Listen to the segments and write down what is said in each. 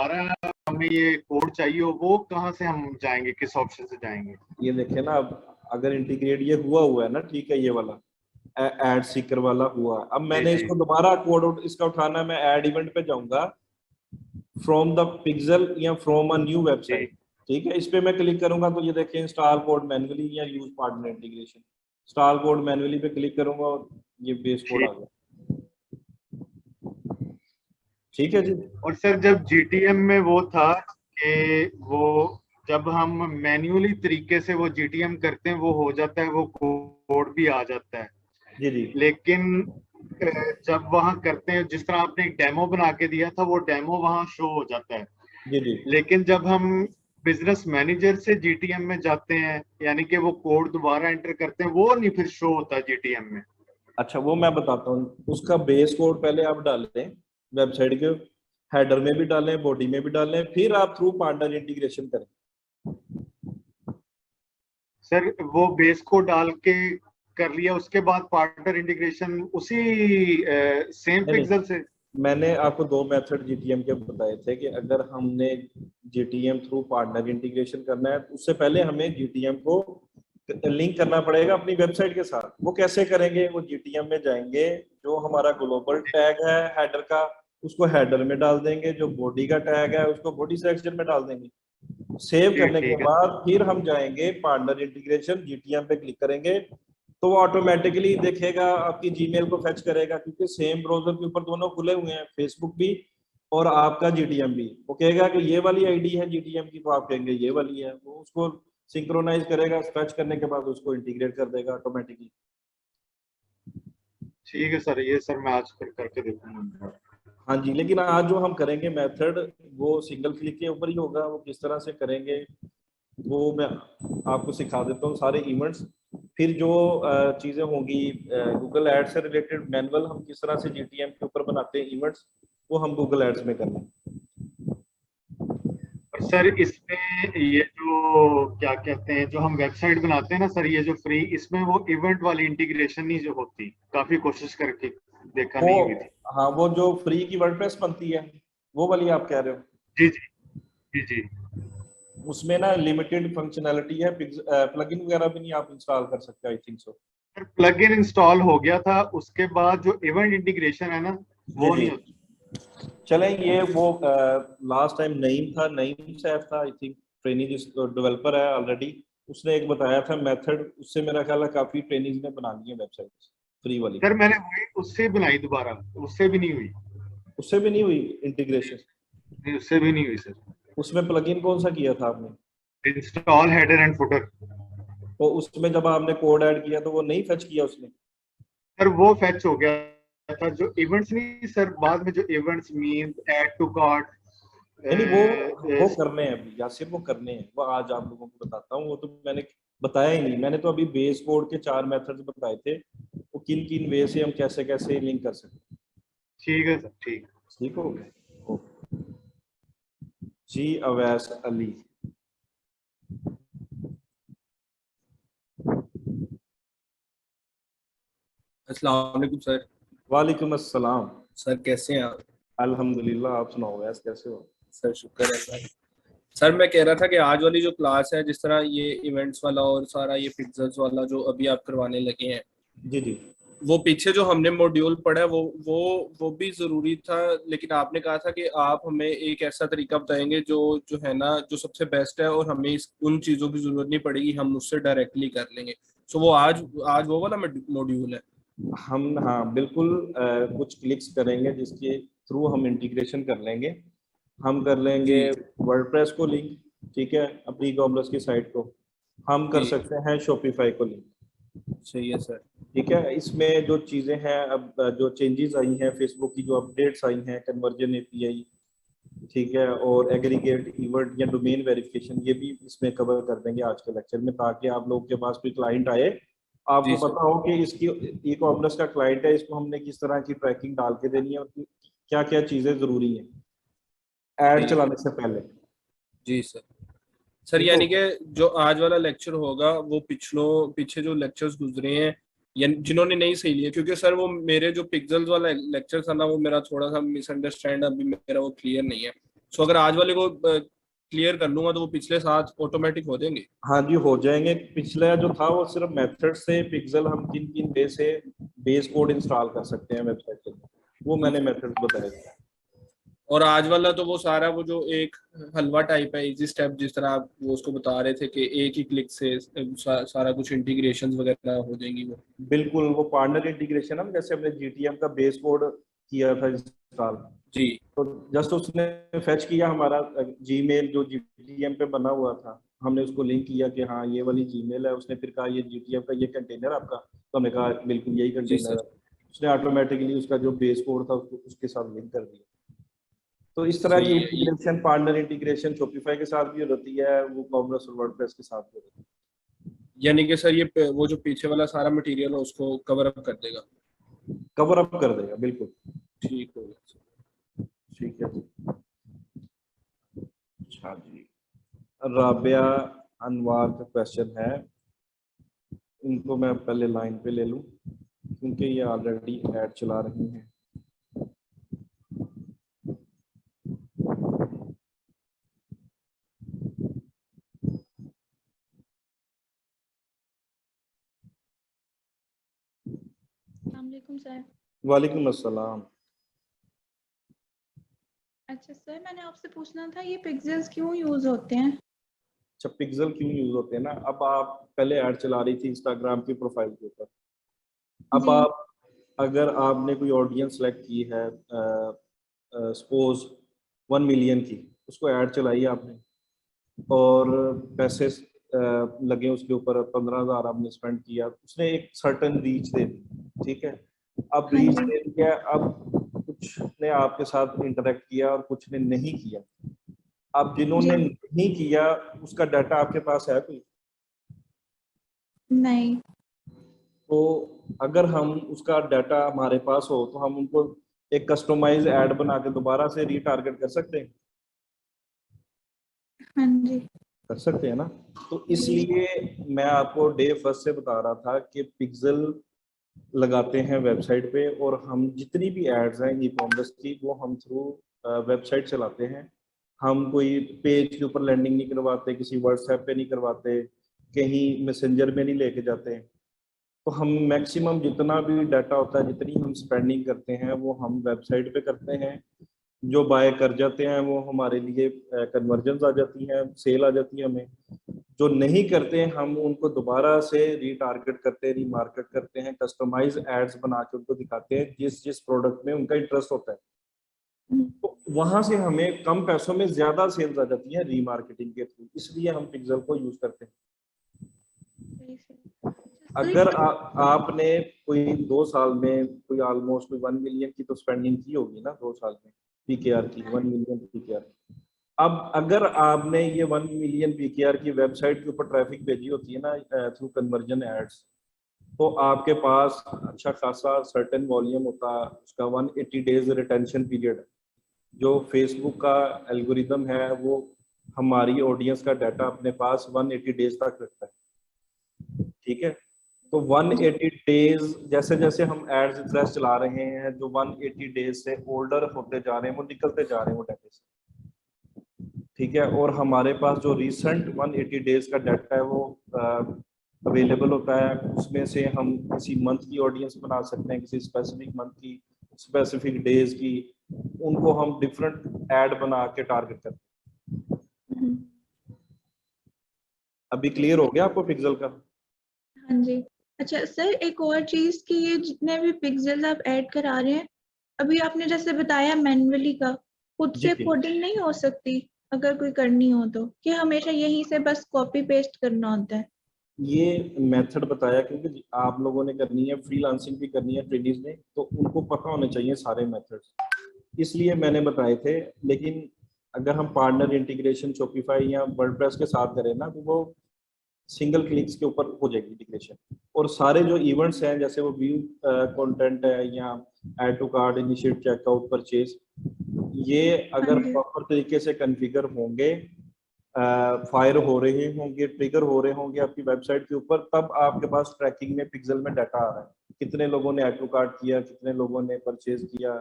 दोबारा हमें ये कोड चाहिए हो, वो कहाँ से हम जाएंगे, किस ऑप्शन से जाएंगे? ये देखें ना, अब अगर इंटीग्रेट ये हुआ है ना, ठीक है, ये वाला ऐड सीकर वाला हुआ। अब मैंने इसको दोबारा कोड इसका उठाना है, मैं ऐड इवेंट पे जाऊंगा, फ्रॉम द पिक्सल या फ्रॉम अ न्यू वेबसाइट, ठीक है। इस पे मैं क्लिक करूंगा तो ये देखें इंस्टॉल कोड मैन्युअली या use partner integration, install code manually पे क्लिक करूंगा और ये बेस कोड आ गया। ठीक है जी। और सर जब जीटीएम में वो था कि वो जब हम मैन्युअली तरीके से वो जीटीएम करते हैं वो हो जाता है, वो कोड भी आ जाता है। जी जी। लेकिन जब वहां करते हैं, जिस तरह आपने एक डेमो बना के दिया था, वो डेमो वहां शो हो जाता है। जी जी। लेकिन जब हम बिजनेस मैनेजर से जीटीएम में जाते हैं, यानी कि वो कोड दोबारा एंटर करते हैं, वो नहीं फिर शो होता जीटीएम में। अच्छा, वो मैं बताता हूँ। उसका बेस कोड पहले आप डाल दें, वेबसाइट के हेडर में भी डालें, बॉडी में भी डालें, फिर आप थ्रू पार्टनर इंटीग्रेशन करें। सर वो बेस को डाल के कर लिया, उसके बाद पार्टनर इंटीग्रेशन उसी सेम नहीं पिक्सल से? मैंने आपको दो मेथड जीटीएम के बताए थे कि अगर हमने जीटीएम थ्रू पार्टनर इंटीग्रेशन करना है तो उससे पहले हमें जीटीएम को लिंक करना पड़ेगा अपनी वेबसाइट के साथ। वो कैसे करेंगे? वो जीटीएम में जाएंगे, जो हमारा ग्लोबल टैग है हेडर का उसको हेडर में डाल देंगे, जो बॉडी का टैग है उसको बॉडी सेक्शन में डाल देंगे। सेव करने के ठीक है। बाद फिर हम जाएंगे पार्टनर इंटीग्रेशन, जीटीएम पे क्लिक करेंगे तो वो ऑटोमेटिकली देखेगा, आपकी जीमेल को फेच करेगा, क्योंकि सेम ब्राउजर के ऊपर दोनों खुले हुए हैं, फेसबुक भी और आपका जीटीएम भी। वो कहेगा कि ये वाली आईडी है जीटीएम की, तो आप कहेंगे ये वाली है, वो उसको सिंक्रोनाइज करेगा, फेच करने के बाद उसको इंटीग्रेट कर देगा ऑटोमेटिकली। ठीक है सर, ये सर मैं आज फिर करके देखूंगा। हाँ जी, लेकिन आज जो हम करेंगे मेथड वो सिंगल क्लिक के ऊपर ही होगा। वो किस तरह से करेंगे वो मैं आपको सिखा देता हूँ, सारे इवेंट्स। फिर जो चीजें होंगी गूगल एड से रिलेटेड, मैनुअल हम किस तरह से जीटीएम के ऊपर बनाते हैं इवेंट्स, वो हम गूगल एड्स में करना। और सर इसमें ये जो क्या कहते हैं, जो हम वेबसाइट बनाते हैं ना सर, ये जो फ्री, इसमें वो इवेंट वाली इंटीग्रेशन नहीं जो होती, काफी कोशिश करके देखा, वो नहीं हुई थी। हाँ, वो जो फ्री की वर्डप्रेस बनती है वो वाली आप कह रहे हो? जी जी जी जी। उसमें ना लिमिटेड फंक्शनैलिटी है, प्लगइन वगैरह भी नहीं आप इंस्टॉल कर सकते, I think so. Sir plug in install हो गया था, उसके बाद जो इवेंट इंटीग्रेशन है ना, वो जी नहीं जी। होती। चलें, ये वो लास्ट टाइम नईम था, नईम सैफ था आई थिंक, ट्रेनिंग जिस डेवलपर है ऑलरेडी, उसने एक बताया था मेथड, उससे मेरा ख्याल है काफी ट्रेनिंग ने बना ली है वेबसाइट फ्री वाली। सर मैंने वही उससे बनाई दोबारा, उससे भी नहीं हुई। उससे भी नहीं हुई इंटीग्रेशन? नहीं, उससे भी नहीं हुई सर। उसमें प्लगइन कौन सा किया था आपने? Install header and footer. तो उसमें जब आपने कोड ऐड किया तो वो नहीं फेच किया उसने? सर वो फैच हो गया था, जो इवेंट्स नहीं सर, बाद में जो events mean add to cart. नहीं वो करने हैं अभी यासिर, वो करने हैं, वो आज आप लोगों को बताता हूँ। वो तो मैंने बताया ही नहीं, मैंने तो अभी बेस कोड के 4 मेथड्स बताए थे, वो किन किन वे से हम कैसे कैसे लिंक कर सकते हैं। ठीक है सर, ठीक। ठीक हो गया। जी अवैस अली। अस्सलाम वालेकुम सर। वालेकुम अस्सलाम। सर कैसे हैं आप? अल्हम्दुलिल्लाह, आप सुनाओ वैस कैसे हो? सर शुक्र है सर। सर मैं कह रहा था कि आज वाली जो क्लास है, जिस तरह ये इवेंट्स वाला और सारा ये पिक्सेल्स वाला जो अभी आप करवाने लगे हैं, जी जी। वो पीछे जो हमने मॉड्यूल पढ़ा है वो भी जरूरी था, लेकिन आपने कहा था कि आप हमें एक ऐसा तरीका बताएंगे जो जो है ना, जो सबसे बेस्ट है और हमें उन चीज़ों की जरूरत नहीं पड़ेगी, हम उससे डायरेक्टली कर लेंगे। सो वो आज वो वाला मॉड्यूल है। हम हाँ बिल्कुल, कुछ क्लिक्स करेंगे जिसके थ्रू हम इंटीग्रेशन कर लेंगे। हम कर लेंगे जी वर्डप्रेस को लिंक, ठीक है, अपनी ई कॉमर्स की साइट को। हम कर जी सकते हैं शॉपिफाई को लिंक, सही है सर। ठीक है। इसमें जो चीज़ें हैं, अब जो चेंजेस आई हैं फेसबुक की, जो अपडेट्स आई हैं, कन्वर्जन एपीआई, ठीक है, और एग्रीगेट इवेंट या डोमेन वेरिफिकेशन, ये भी इसमें कवर कर देंगे आज के लेक्चर में, ताकि आप लोगों के पास कोई क्लाइंट आए, आपको जी सर। पता हो कि इसकी ई कॉमर्स का क्लाइंट है, इसको हमने किस तरह की ट्रैकिंग डाल के देनी है और क्या क्या चीज़ें ज़रूरी हैं ऐड ठीक चलाने है से पहले। जी सर। सर ठीक हो? यानी कि जो आज वाला लेक्चर होगा वो पीछे जो लेक्चर्स गुजरे हैं या जिन्होंने नहीं सही लिया, क्योंकि सर वो मेरे जो पिक्सेल्स वाला लेक्चर था ना, वो मेरा थोड़ा सा मिसअंडरस्टैंड, अभी मेरा वो क्लियर नहीं है। सो अगर आज वाले को क्लियर कर लूंगा तो वो पिछले 7 ऑटोमेटिक हो जाएंगे। हाँ जी हो जाएंगे। पिछला जो था वो सिर्फ मेथड से पिक्सल हम किन किन वे से बेस कोड इंस्टॉल कर सकते हैं वेबसाइट के लिए, वो मैंने मेथड बताए थे। और आज वाला तो वो सारा वो जो एक हलवा टाइप है, इजी स्टेप, जिस तरह आप वो उसको बता रहे थे कि एक ही क्लिक से सारा कुछ इंटीग्रेशंस वगैरह हो जाएंगी वो। बिल्कुल, वो पार्टनर इंटीग्रेशन है, जैसे हमने जीटीएम का बेस कोड किया था इंस्टॉल, जी तो जस्ट उसने फेच किया हमारा जीमेल जो जीटीएम पे बना हुआ था, हमने उसको लिंक किया कि हाँ ये वाली जीमेल है, उसने फिर कहा ये जीटीएम का ये कंटेनर आपका, तो हमने कहा बिल्कुल यही जी कंटेनर सर। है, उसने ऑटोमेटिकली उसका जो बेस कोड था उसको उसके साथ लिंक कर दिया। तो इस तरह की सही है ये। इंटीग्रेशन, पार्टनर इंटीग्रेशन शॉपिफाई के साथ भी होती है, वो कॉमर्स और वर्डप्रेस के साथ भी होती है। यानी कि सर ये वो जो पीछे वाला सारा मटेरियल है उसको कवर अप कर देगा। कवर अप कर देगा, बिल्कुल। ठीक हो गया। ठीक है जी। अच्छा जी, राबिया अनवार का क्वेश्चन है, इनको मैं पहले लाइन पे ले लूं क्योंकि ये ऑलरेडी ऐड चला रही हैं। अस्सलामुअलैकुम सर। वालेकुम अस्सलाम। अच्छा सर, मैंने आपसे पूछना था ये पिक्सेल्स क्यों यूज होते हैं? अच्छा, पिक्सल क्यों यूज होते हैं ना, अब आप पहले ऐड चला रही थी इंस्टाग्राम की प्रोफाइल के ऊपर, अब जी। आप अगर आपने कोई ऑडियंस सेलेक्ट की है सपोज 1 मिलियन की, उसको ऐड चलाई आपने और पैसे लगे उसके ऊपर, 15,000 आपने स्पेंड किया, उसने एक सर्टन रीच दे दी, ठीक है। अब हाँ रीच जी। दे दिया, अब कुछ ने आपके साथ इंटरेक्ट किया और कुछ ने नहीं किया। अब जी। जिन्होंने नहीं किया उसका डाटा आपके पास है कोई? नहीं। तो अगर हम उसका डाटा हमारे पास हो तो हम उनको एक कस्टमाइज ऐड बना के दोबारा से रीटारगेट कर सकते हैं, हाँ जी। कर सकते हैं ना। तो इसलिए मैं आपको डे फर्स्ट से बता रहा था कि पिक्सल लगाते हैं वेबसाइट पे, और हम जितनी भी एड्स हैं ई कॉमर्स की वो हम थ्रू वेबसाइट चलाते हैं। हम कोई पेज के ऊपर लैंडिंग नहीं करवाते, किसी व्हाट्सएप पे नहीं करवाते, कहीं मैसेंजर में नहीं लेके जाते। तो हम मैक्सिमम जितना भी डाटा होता है, जितनी हम स्पेंडिंग करते हैं वो हम वेबसाइट पे करते हैं। जो बाय कर जाते हैं वो हमारे लिए कन्वर्जन आ जाती हैं, सेल आ जाती है हमें। जो नहीं करते हम उनको दोबारा से रीटारगेट करते हैं, रीमार्केट करते हैं, कस्टमाइज एड्स बना के उनको दिखाते हैं जिस जिस प्रोडक्ट में उनका इंटरेस्ट होता है। तो वहां से हमें कम पैसों में ज्यादा सेल्स आ जाती है रीमार्केटिंग के थ्रू, इसलिए हम पिक्सल को यूज करते हैं। सही से। अच्छा अगर सर, आपने कोई 2 साल में कोई ऑलमोस्ट कोई 1 मिलियन की तो स्पेंडिंग की होगी ना 2 साल में, पीकेआर की, 1 मिलियन पीकेआर। अब अगर आपने ये 1 मिलियन पीकेआर की वेबसाइट के ऊपर ट्रैफिक भेजी होती है ना थ्रू कन्वर्जन एड्स, तो आपके पास अच्छा खासा सर्टेन वॉल्यूम होता है उसका। 180 डेज रिटेंशन पीरियड, जो फेसबुक का एल्गोरिदम है वो हमारी ऑडियंस का डाटा अपने पास 180 डेज तक रखता है, ठीक है। तो 180 डेज, जैसे जैसे हम एड्स फ्रेश चला रहे हैं, जो 180 डेज से ओल्डर होते जा रहे हैं वो निकलते जा रहे हैं वो डाटा से, ठीक है। और हमारे पास जो रिसेंट 180 डेज का डाटा है वो अवेलेबल होता है, उसमें से हम किसी मंथ की ऑडियंस बना सकते हैं, किसी स्पेसिफिक मंथ की, स्पेसिफिक डेज की, उनको हम डिफरेंट ऐड बना के टारगेट करते हैं। अभी क्लियर हो गया आपको पिक्सल का? हाँ जी। अच्छा सर, एक और चीज कि ये जितने भी पिक्सेल्स आप ऐड करा रहे हैं, अभी आपने जैसे बताया मैन्युअली का, खुद जी से जी, कोडिंग नहीं हो सकती अगर कोई करनी हो तो, कि हमेशा यहीं से बस कॉपी पेस्ट करना होता है? ये मेथड बताया क्योंकि आप लोगों ने करनी है, फ्रीलांसिंग भी करनी है ट्रेनिंग्स ने, तो उनको पता होने चाहिए सारे मेथड्स, इसलिए मैंने बताए थे। लेकिन अगर हम पार्टनर इंटीग्रेशन शॉपिफाई या वर्डप्रेस के साथ करें ना, तो वो सिंगल क्लिक्स के ऊपर हो जाएगी इंटीग्रेशन। और सारे जो इवेंट्स हैं, जैसे वो व्यू कंटेंट है या add to cart, initiate checkout, purchase, ये हाँ अगर जी। प्रॉपर तरीके से कॉन्फ़िगर होंगे, फायर हो रहे होंगे, ट्रिगर हो रहे होंगे आपकी वेबसाइट के ऊपर, तब आपके पास ट्रैकिंग में पिक्सल में डाटा आ रहा है, कितने लोगों ने ऐड टू कार्ट किया, कितने लोगों ने परचेज किया,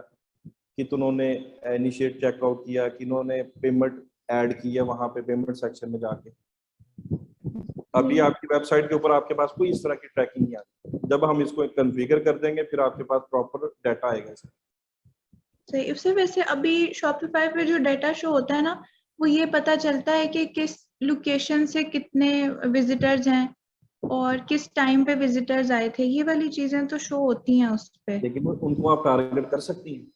कि तुमने इनिशिएट चेकआउट किया, कि उन्होंने पेमेंट ऐड की है वहां पे पेमेंट सेक्शन में जाके। अभी आपकी वेबसाइट के ऊपर आपके पास कोई इस तरह की ट्रैकिंग नहीं आती। जब हम इसको कॉन्फ़िगर कर देंगे फिर आपके पास प्रॉपर डाटा आएगा। सही। उससे वैसे अभी शॉपिफाई पे जो डाटा शो होता है ना, वो ये पता चलता है कि किस लोकेशन से कितने विजिटर्स हैं और किस टाइम पे विजिटर्स आए थे, ये वाली चीजें तो शो होती हैं उस पे। लेकिन उनको आप टारगेट कर सकती हैं,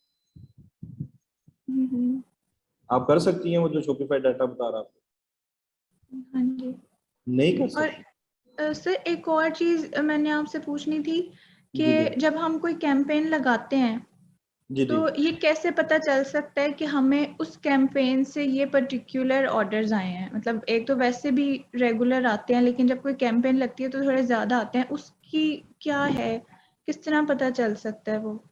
हम्म, आप कर सकती हैं वो जो शॉपिफाई डाटा बता रहा आपको, हाँ जी। नहीं कर और सकती। सर एक और चीज मैंने आपसे पूछनी थी जी जी कि जब हम कोई कैंपेन लगाते हैं जी जी। तो ये कैसे पता चल सकता है कि हमें उस कैंपेन से ये पर्टिकुलर ऑर्डर्स आए हैं? मतलब एक तो वैसे भी रेगुलर आते हैं, लेकिन जब कोई कैंपेन लगती है तो थोड़े ज्यादा आते हैं, उसकी क्या है, किस तरह पता चल सकता है वो?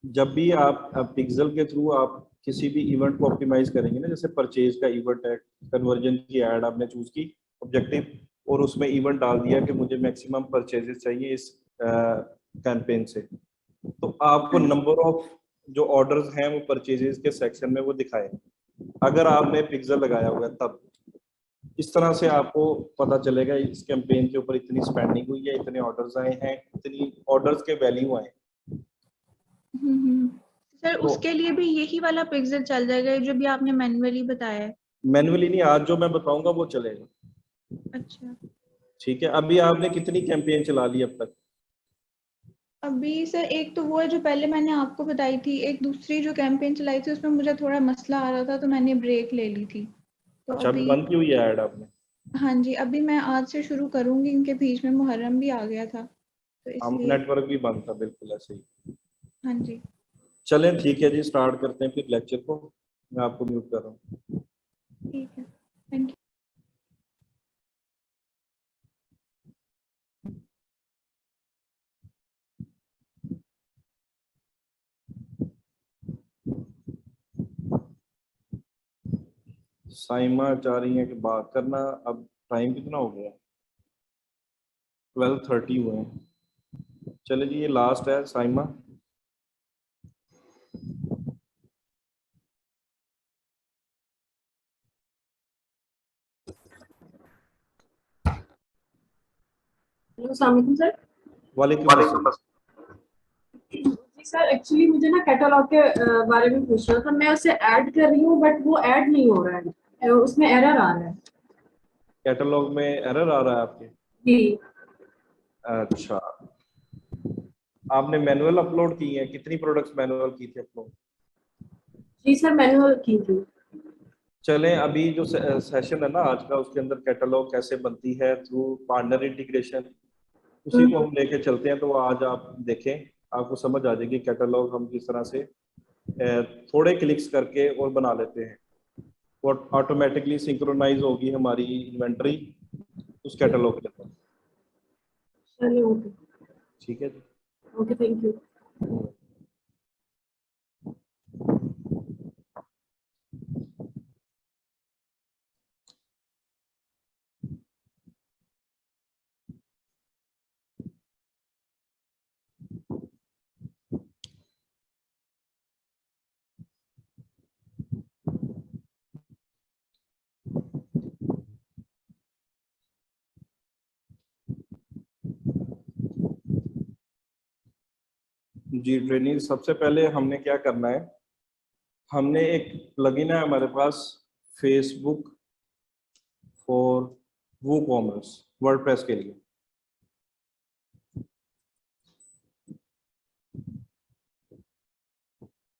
जब भी आप पिक्सल के थ्रू आप किसी भी इवेंट को ऑप्टिमाइज करेंगे ना, जैसे परचेज का इवेंट है, कन्वर्जन की ऐड आपने चूज की ऑब्जेक्टिव, और उसमें इवेंट डाल दिया कि मुझे मैक्सिमम परचेजेस चाहिए इस कैंपेन से, तो आपको नंबर ऑफ जो ऑर्डर्स हैं वो परचेजेस के सेक्शन में वो दिखाए, अगर आपने पिक्सल लगाया हुआ है तब। इस तरह से आपको पता चलेगा इस कैंपेन के ऊपर इतनी स्पेंडिंग हुई है, इतने ऑर्डर्स आए हैं, इतनी ऑर्डर्स के वैल्यू आए। सर तो उसके लिए भी यही वाला पिक्सल चल जाएगा जो भी आपने मैन्युअली बताया है? मैनुअली नहीं, आज जो मैं बताऊंगा वो चलेगा। अच्छा। ठीक है, अभी आपने कितनी कैंपेन चला ली अब तक? अभी सर एक तो वो है जो पहले मैंने आपको बताई थी, एक दूसरी जो कैंपेन चलाई थी उसमें मुझे थोड़ा मसला आ रहा था तो मैंने ब्रेक ले ली थी। तो अच्छा, अभी अभी, बंद की हुई है ऐड आपने? हाँ जी, अभी मैं आज से शुरू करूंगी, इनके बीच में मुहर्रम भी आ गया था तो हम इसलिए। नेटवर्क भी बंद था, बिल्कुल ऐसे ही। हाँ जी। चलें ठीक है जी, स्टार्ट करते हैं फिर लेक्चर को। मैं आपको म्यूट कर रहा हूँ। ठीक है, थैंक यू। साइमा चाह रही है कि बात करना। अब टाइम कितना हो गया? 12:30 हुए हैं। चले जी, ये लास्ट है साइमा। हेलो, अस्सलाम वालेकुम सर। वालेकुम अस्सलाम। जी सर, एक्चुअली मुझे ना कैटलॉग के बारे में पूछना था। मैं उसे ऐड कर रही हूँ बट वो ऐड नहीं हो रहा है, उसमें एरर आ रहा है। कैटलॉग में एरर आ रहा है आपके? जी। अच्छा, आपने मैनुअल अपलोड की है? कितनी प्रोडक्ट्स मैनुअल की थी अपलोड? जी सर, मैनुअल की थी। चलें, अभी जो सेशन है ना आज का, उसके अंदर कैटलॉग कैसे बनती है थ्रू पार्टनर इंटीग्रेशन, उसी को हम लेके चलते हैं। तो आज आप देखें, आपको समझ आ जाएगी कैटलॉग हम किस तरह से थोड़े क्लिक्स करके और बना लेते हैं, और ऑटोमेटिकली सिंक्रोनाइज होगी हमारी इन्वेंटरी उस कैटलॉग के अंदर। चलिए, ओके। ठीक है जी। Okay, thank you. जी ट्रेनिंग, सबसे पहले हमने क्या करना है, हमने एक प्लगइन है हमारे पास, फेसबुक फॉर वूकॉमर्स, वर्डप्रेस के लिए।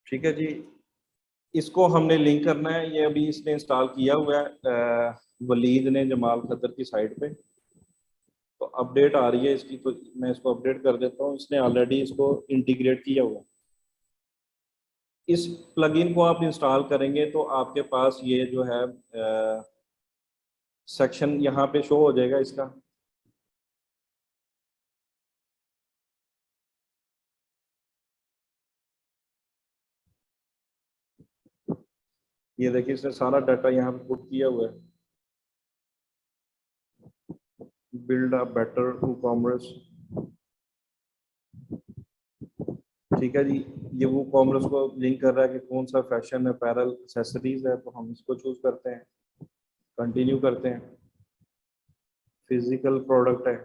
ठीक है जी, इसको हमने लिंक करना है। ये अभी इसने इंस्टॉल किया हुआ है वलीद ने जमाल खतर की साइट पे। तो अपडेट आ रही है इसकी, तो मैं इसको अपडेट कर देता हूँ। इसने ऑलरेडी इसको इंटीग्रेट किया हुआ है। इस प्लगइन को आप इंस्टॉल करेंगे तो आपके पास ये जो है सेक्शन यहाँ पे शो हो जाएगा इसका। ये देखिए, इसने सारा डाटा यहाँ पे पुट किया हुआ है। Build a better e commerce. ठीक है जी, ये वो कॉमर्स को लिंक कर रहा है कि कौन सा फैशन अपैरल एक्सेसरीज है, तो हम इसको चूज करते हैं, कंटिन्यू करते हैं। फिजिकल प्रोडक्ट है,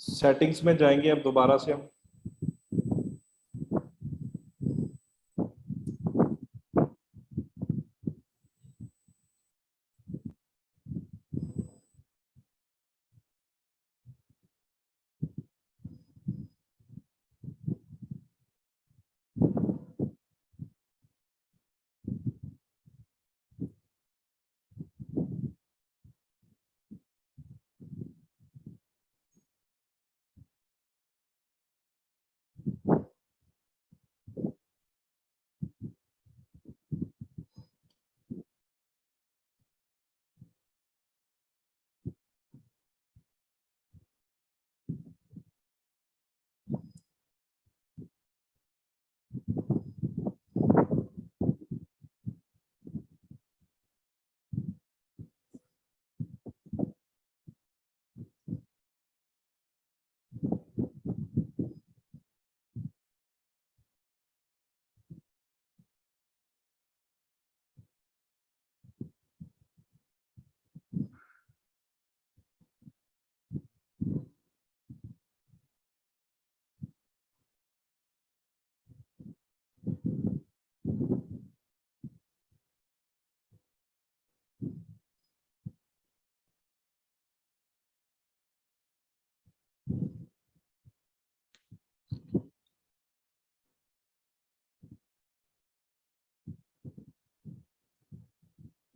सेटिंग्स में जाएंगे अब दोबारा से हम।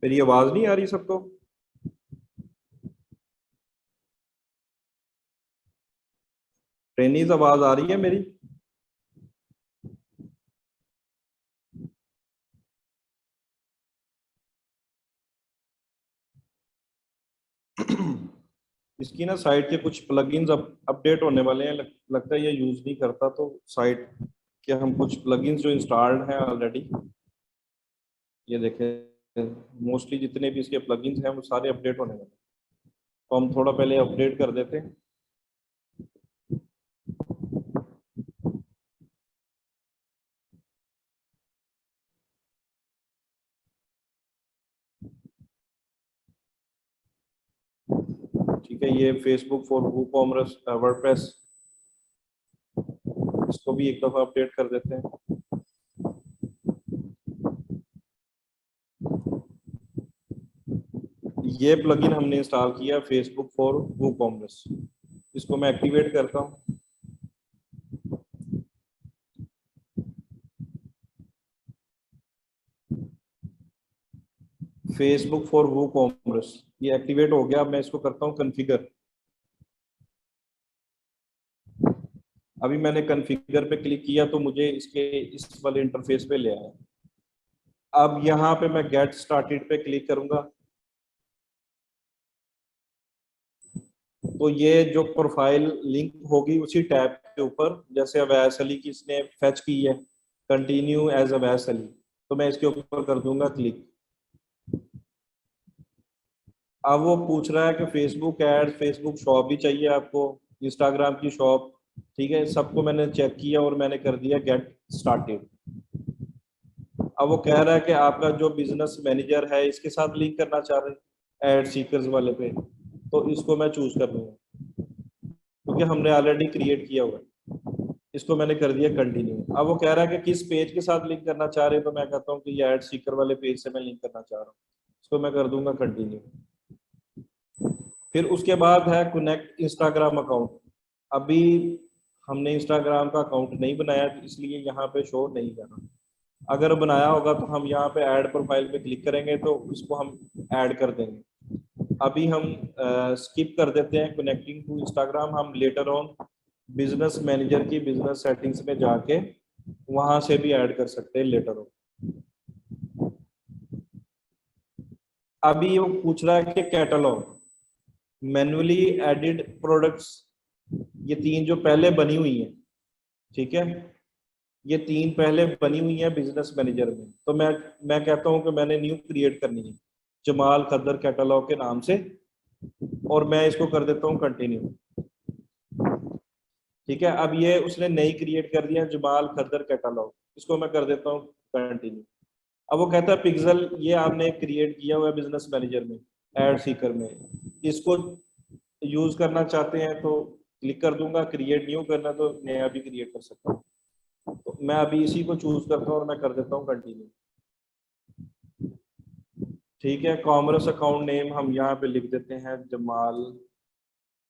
मेरी आवाज नहीं आ रही सबको? ट्रेनीज आवाज आ रही है मेरी? इसकी ना साइट के कुछ प्लगइन्स अपडेट होने वाले हैं, लगता है ये यूज नहीं करता, तो साइट के हम कुछ प्लगइन्स जो इंस्टॉल्ड हैं ऑलरेडी, ये देखें मोस्टली जितने भी इसके प्लगइन्स हैं वो सारे अपडेट होने वाले हैं, तो हम थोड़ा पहले अपडेट कर देते हैं। ठीक है, ये फेसबुक फॉर वूकॉमर्स वर्डप्रेस, इसको भी एक दफा अपडेट कर देते हैं। ये प्लगइन हमने इंस्टॉल किया फेसबुक फॉर वूकॉमर्स, इसको मैं एक्टिवेट करता हूँ। फेसबुक फॉर वूकॉमर्स ये एक्टिवेट हो गया। अब मैं इसको करता हूँ कॉन्फ़िगर। अभी मैंने कॉन्फ़िगर पे क्लिक किया तो मुझे इसके इस वाले इंटरफेस पे ले आया। अब यहाँ पे मैं गेट स्टार्टेड पे क्लिक करूंगा तो ये जो प्रोफाइल लिंक होगी उसी टैब के ऊपर, जैसे अवैस अली की इसने फेच की है कंटिन्यू एज अवैस अली, तो मैं इसके ऊपर कर दूंगा क्लिक। अब वो पूछ रहा है कि फेसबुक एड, फेसबुक शॉप भी चाहिए आपको, इंस्टाग्राम की शॉप, ठीक है, सबको मैंने चेक किया और मैंने कर दिया गेट स्टार्टेड। अब वो कह रहा है कि आपका जो बिजनेस मैनेजर है इसके साथ लिंक करना चाह रहे हैं एड सीकर्स वाले पे, तो इसको मैं चूज कर लूंगा क्योंकि हमने ऑलरेडी क्रिएट किया हुआ है। इसको मैंने कर दिया कंटिन्यू। अब वो कह रहा है कि किस पेज के साथ लिंक करना चाह रहे हैं, तो मैं कहता हूँ कि ये एड सीकर वाले पेज से मैं लिंक करना चाह रहा हूँ, इसको मैं कर दूंगा कंटिन्यू। फिर उसके बाद है कनेक्ट इंस्टाग्राम अकाउंट। अभी हमने इंस्टाग्राम का अकाउंट नहीं बनाया तो इसलिए यहाँ पे शो नहीं कर रहा। अगर बनाया होगा तो हम यहाँ पे ऐड प्रोफाइल पे क्लिक करेंगे तो इसको हम ऐड कर देंगे। अभी हम स्किप कर देते हैं कनेक्टिंग टू इंस्टाग्राम। हम लेटर ऑन बिजनेस मैनेजर की बिजनेस सेटिंग्स में जाके वहां से भी ऐड कर सकते हैं लेटर ऑन। अभी वो पूछ रहा है कि कैटलॉग, मैन्युअली एडिड प्रोडक्ट्स, ये तीन जो पहले बनी हुई हैं, ठीक है, ये तीन पहले बनी हुई है बिजनेस मैनेजर में, तो मैं कहता हूं कि मैंने न्यू क्रिएट करनी है जमाल खद्दर कैटलॉग के नाम से, और मैं इसको कर देता हूं कंटिन्यू। ठीक है, अब ये उसने नई क्रिएट कर दिया जमाल खद्दर कैटलॉग, इसको मैं कर देता हूं कंटिन्यू। अब वो कहता है पिक्सल, ये आपने क्रिएट किया हुआ है बिजनेस मैनेजर में एड सीकर में, इसको यूज करना चाहते हैं तो क्लिक कर दूंगा, क्रिएट न्यू करना तो नया भी क्रिएट कर सकता हूँ। तो मैं अभी इसी को चूज करता हूँ और मैं कर देता हूँ कंटिन्यू। ठीक है, कॉमर्स अकाउंट नेम हम यहाँ पे लिख देते हैं जमाल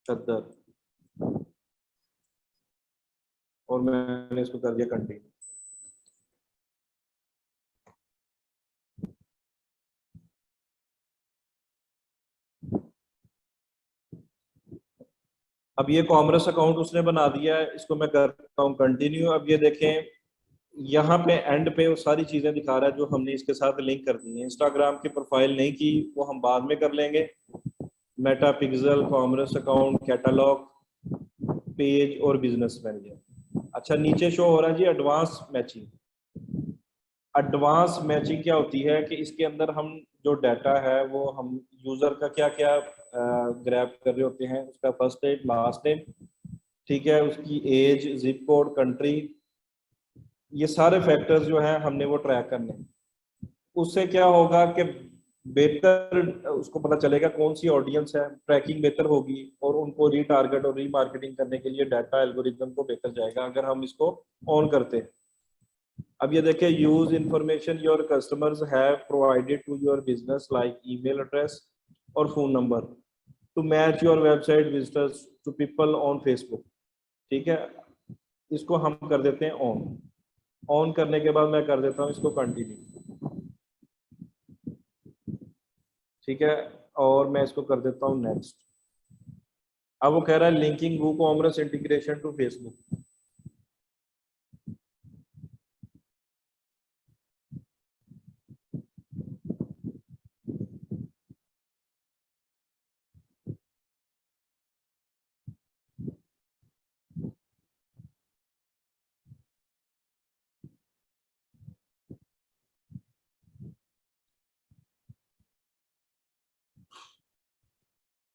खद्दर, और मैंने इसको कर दिया कंटिन्यू। अब ये कॉमर्स अकाउंट उसने बना दिया है, इसको मैं करता हूँ कंटिन्यू। अब ये देखें यहाँ पे एंड पे वो सारी चीजें दिखा रहा है जो हमने इसके साथ लिंक कर दी है। इंस्टाग्राम की प्रोफाइल नहीं की, वो हम बाद में कर लेंगे। Meta pixel, commerce account, catalogue, page और बिजनेस मैनेजर। अच्छा, नीचे शो हो रहा है जी एडवांस मैचिंग। एडवांस मैचिंग क्या होती है कि इसके अंदर हम जो डाटा है वो हम यूजर का क्या क्या ग्रैब कर रहे होते हैं, उसका फर्स्ट नेम, लास्ट नेम, ठीक है, उसकी एज, जिप कोड, कंट्री, ये सारे फैक्टर्स जो हैं हमने वो ट्रैक करने हैं। उससे क्या होगा कि बेहतर उसको पता चलेगा कौन सी ऑडियंस है, ट्रैकिंग बेहतर होगी और उनको रीटारगेट और रीमार्केटिंग करने के लिए डाटा एल्गोरिथम को बेहतर जाएगा अगर हम इसको ऑन करते हैं। अब ये देखिए, use information your customers have provided to your business like email address और phone number to match your website visitors to people on Facebook. ठीक है, इसको हम कर देते हैं ऑन। ऑन करने के बाद मैं कर देता हूँ इसको कंटिन्यू। ठीक है, और मैं इसको कर देता हूँ नेक्स्ट। अब वो कह रहा है linking WooCommerce integration to Facebook.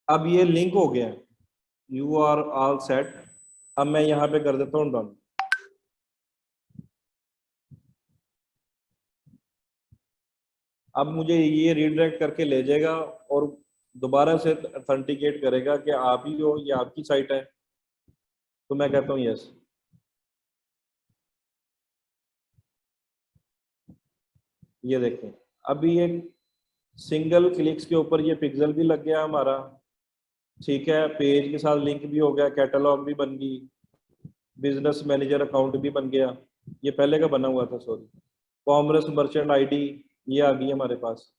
अब ये लिंक हो गया, यू आर ऑल सेट। अब मैं यहाँ पे कर देता हूँ डन। अब मुझे ये रीडायरेक्ट करके ले जाएगा और दोबारा से ऑथेंटिकेट करेगा कि आप ही हो, ये आपकी साइट है, तो मैं कहता हूँ यस। ये देखें, अभी ये सिंगल क्लिक्स के ऊपर ये पिक्सल भी लग गया हमारा। ठीक है, पेज के साथ लिंक भी हो गया, कैटलॉग भी बन गई, बिजनेस मैनेजर अकाउंट भी बन गया, ये पहले का बना हुआ था, सॉरी। कॉमर्स मर्चेंट आईडी ये आ गई हमारे पास।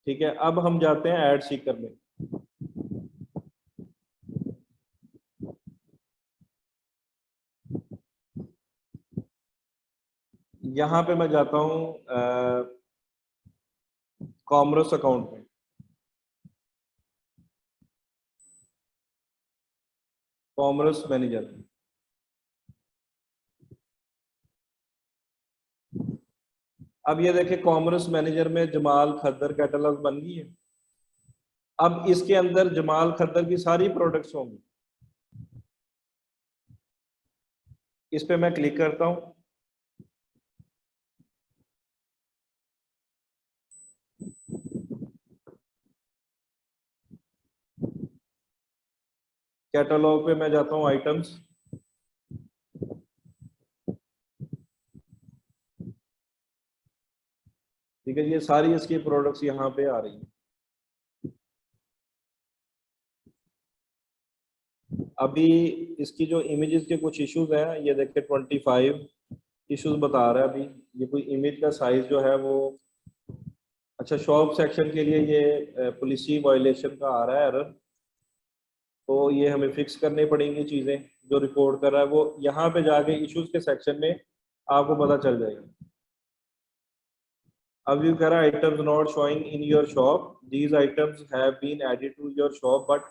ठीक है, अब हम जाते हैं ऐड सीकर में। यहाँ पे मैं जाता हूँ कॉमर्स अकाउंट में। कॉमर्स मैनेजर, अब ये देखिए कॉमर्स मैनेजर में जमाल खद्दर कैटलॉग बन गई है। अब इसके अंदर जमाल खद्दर की सारी प्रोडक्ट्स होंगी। इस पे मैं क्लिक करता हूं, कैटलॉग पे मैं जाता हूँ, आइटम्स, ठीक है, ये सारी इसकी प्रोडक्ट्स यहाँ पे आ रही हैं। अभी इसकी जो इमेजेस के कुछ इश्यूज हैं, ये देखिए 25 इश्यूज बता रहा है अभी। ये कोई इमेज का साइज जो है वो, अच्छा शॉप सेक्शन के लिए ये पॉलिसी वायलेशन का आ रहा है एरर, तो ये हमें फिक्स करनी पड़ेंगी चीजें। जो रिपोर्ट कर रहा है वो यहाँ पे जाके इश्यूज के सेक्शन में आपको पता चल जाएगा। अब यू कह रहा है items not showing in your shop, these items have been added to your shop but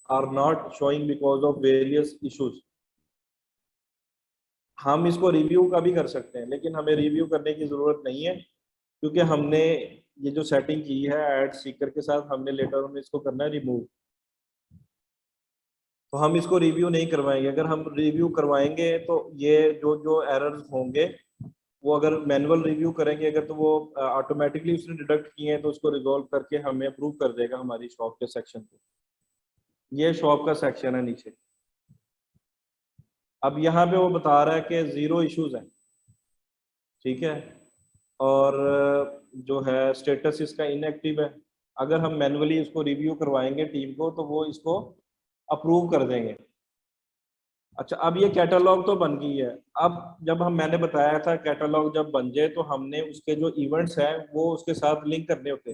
are not showing because of various issues. हम इसको रिव्यू का भी कर सकते हैं, लेकिन हमें रिव्यू करने की जरूरत नहीं है, क्योंकि हमने ये जो सेटिंग की है ऐड सीकर के साथ, हमने लेटर ऑन इसको करना है रिमूव, तो हम इसको रिव्यू नहीं करवाएंगे। अगर हम रिव्यू करवाएंगे तो ये जो जो एरर्स होंगे वो, अगर मैनुअल रिव्यू करेंगे अगर, तो वो ऑटोमेटिकली उसने डिडक्ट किए हैं, तो उसको रिजॉल्व करके हमें अप्रूव कर देगा हमारी शॉप के सेक्शन को। ये शॉप का सेक्शन है नीचे। अब यहाँ पे वो बता रहा है कि 0 इश्यूज हैं, ठीक है, और जो है स्टेटस इसका इनएक्टिव है। अगर हम मैनुअली इसको रिव्यू करवाएंगे टीम को, तो वो इसको अप्रूव कर देंगे। अच्छा, अब ये कैटलॉग तो बन गई है। अब जब मैंने बताया था कैटलॉग जब बन जाए तो हमने उसके जो इवेंट्स हैं वो उसके साथ लिंक करने होते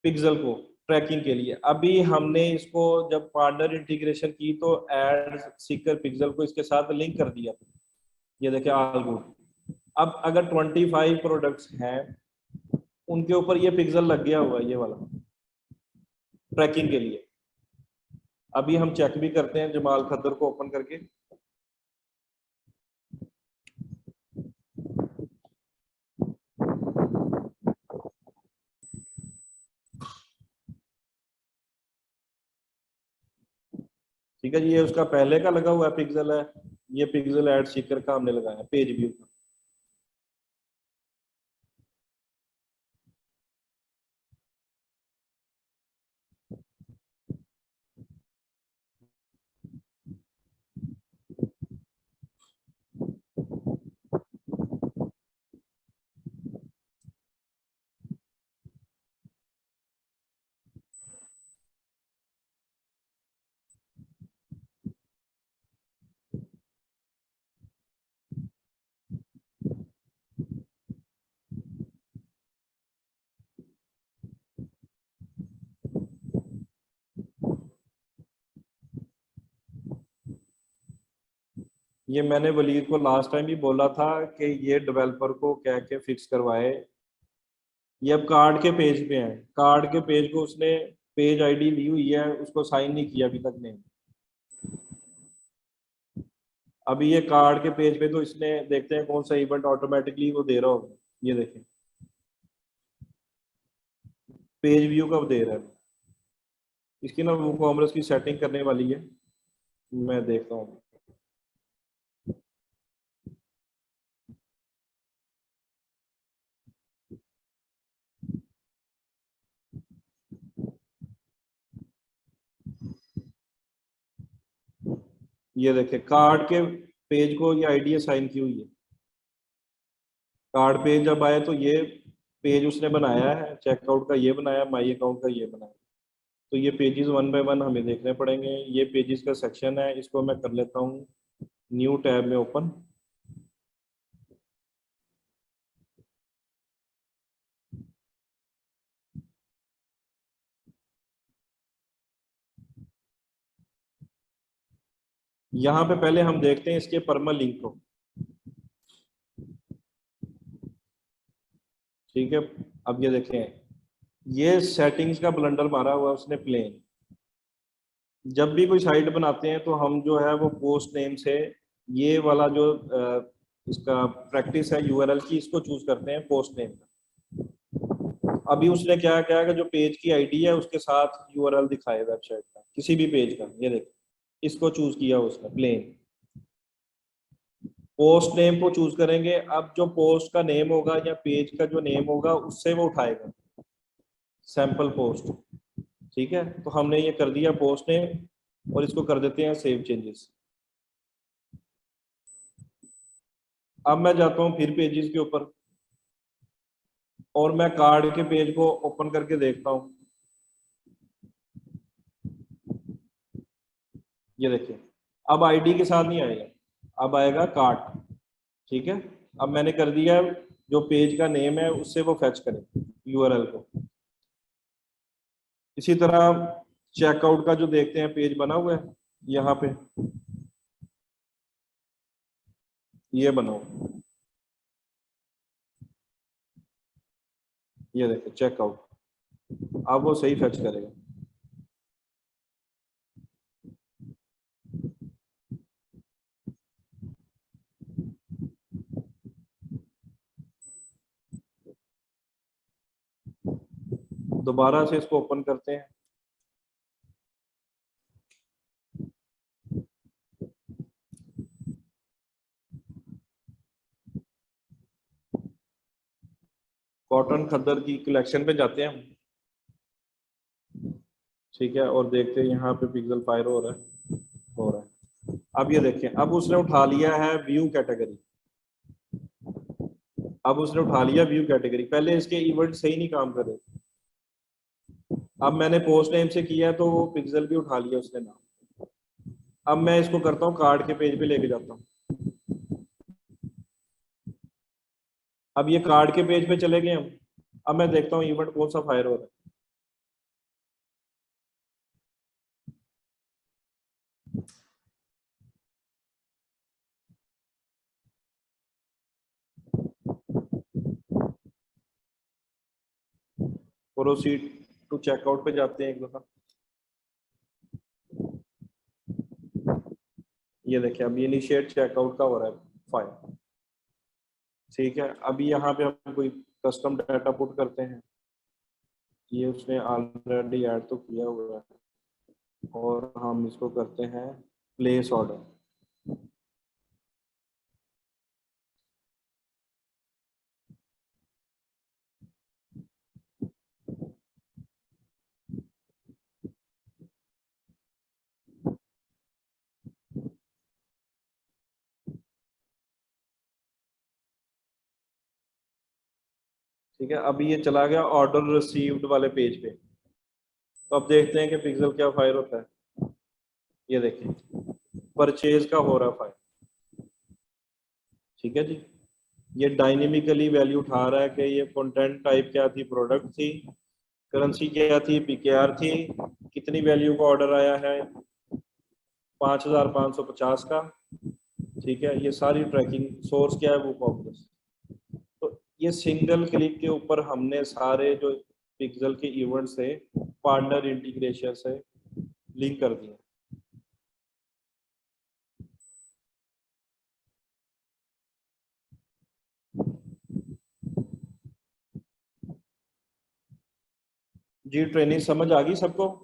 पिक्सेल को ट्रैकिंग के लिए। अभी हमने इसको जब पार्टनर इंटीग्रेशन की तो एड सीकर पिक्सेल को इसके साथ लिंक कर दिया। ये देखिए ऑल गुड। अब अगर 25 प्रोडक्ट्स हैं उनके ऊपर ये पिक्सेल लग गया हुआ है, ये वाला ट्रैकिंग के लिए। अभी हम चेक भी करते हैं जमाल खद्दर को ओपन करके। ठीक है जी, ये उसका पहले का लगा हुआ पिक्सेल है, ये पिक्सेल ऐड सीकर का हमने लगाया पेज व्यू का। ये मैंने वलीद को लास्ट टाइम भी बोला था कि ये डेवलपर को कह के फिक्स करवाए। ये अब कार्ड के पेज पे है, कार्ड के पेज को उसने पेज आईडी ली हुई है, उसको साइन नहीं किया अभी तक ने। अभी ये कार्ड के पेज पे तो इसने, देखते हैं कौन सा इवेंट ऑटोमेटिकली वो दे रहा होगा। ये देखें पेज व्यू कब दे रहा है। इसकी ना वो कॉमर्स की सेटिंग करने वाली है, मैं देखता हूँ। ये देखें कार्ड के पेज को ये आईडी साइन की हुई है। कार्ड पेज जब आए तो ये पेज उसने बनाया है, चेकआउट का ये बनाया, माई अकाउंट का ये बनाया। तो ये पेजेस 1 बाय 1 हमें देखने पड़ेंगे। ये पेजेस का सेक्शन है, इसको मैं कर लेता हूँ न्यू टैब में ओपन। यहाँ पे पहले हम देखते हैं इसके परमल लिंक को, ठीक है। अब ये देखें, ये सेटिंग्स का ब्लंडर मारा हुआ उसने प्लेन। जब भी कोई साइट बनाते हैं तो हम जो है वो पोस्ट नेम से ये वाला जो इसका प्रैक्टिस है यूआरएल की, इसको चूज करते हैं पोस्ट नेम का। अभी उसने क्या किया कि जो पेज की आईडी है उसके साथ यूआरएल दिखाए वेबसाइट का, किसी भी पेज का। ये देखिए इसको चूज किया उसने प्लेन। पोस्ट नेम को चूज करेंगे। अब जो पोस्ट का नेम होगा या पेज का जो नेम होगा उससे वो उठाएगा सैंपल पोस्ट, ठीक है। तो हमने ये कर दिया पोस्ट नेम। और इसको कर देते हैं सेव चेंजेस। अब मैं जाता हूँ फिर पेजेस के ऊपर और मैं कार्ड के पेज को ओपन करके देखता हूँ। ये देखिए अब आईडी के साथ नहीं आएगा, अब आएगा कार्ड। ठीक है, अब मैंने कर दिया जो पेज का नेम है उससे वो फेच करे यूआरएल को। इसी तरह चेकआउट का जो देखते हैं पेज बना हुआ है यहाँ पे, ये बना हुआ, ये देखिए चेकआउट, अब वो सही फेच करेगा। दोबारा से इसको ओपन करते हैं। कॉटन खद्दर की कलेक्शन पे जाते हैं हम। ठीक है, और देखते हैं यहाँ पे पिक्सल फायर हो रहा है। अब ये देखें, अब उसने उठा लिया है व्यू कैटेगरी। अब उसने उठा लिया व्यू कैटेगरी, पहले इसके इवेंट सही नहीं काम कर रहे। अब मैंने पोस्ट नेम से किया तो वो पिक्सल भी उठा लिया उसने नाम। अब मैं इसको करता हूँ कार्ड के पेज पे लेके जाता हूँ। अब ये कार्ड के पेज पे चले गए हम। अब मैं देखता हूँ इवेंट कौन सा फायर हो रहा है। प्रोसीड टू चेकआउट पे जाते हैं एक दफा। ये देखिए अब इनिशिएट चेकआउट का हो रहा है फाइल। ठीक है, अभी यहाँ पे हम कोई कस्टम डाटा पुट करते हैं। ये उसने ऑलरेडी ऐड तो किया हुआ है और हम इसको करते हैं प्लेस ऑर्डर। ठीक है, अभी ये चला गया ऑर्डर रिसीव्ड वाले पेज पे। तो अब देखते हैं कि पिक्सल क्या फायर होता है। ये देखिए परचेज का हो रहा फायर। ठीक है जी, ये डायनेमिकली वैल्यू उठा रहा है कि ये कंटेंट टाइप क्या थी, प्रोडक्ट थी, करेंसी क्या थी, पीकेआर थी, कितनी वैल्यू का ऑर्डर आया है 5550 का। ठीक है, ये सारी ट्रैकिंग, सोर्स क्या है वो कॉम्प्लेक्स। तो ये सिंगल क्लिक के ऊपर हमने सारे जो पिक्सल के इवेंट से पार्टनर इंटीग्रेशन से लिंक कर दिए। जी ट्रेनिंग समझ आ गई सबको?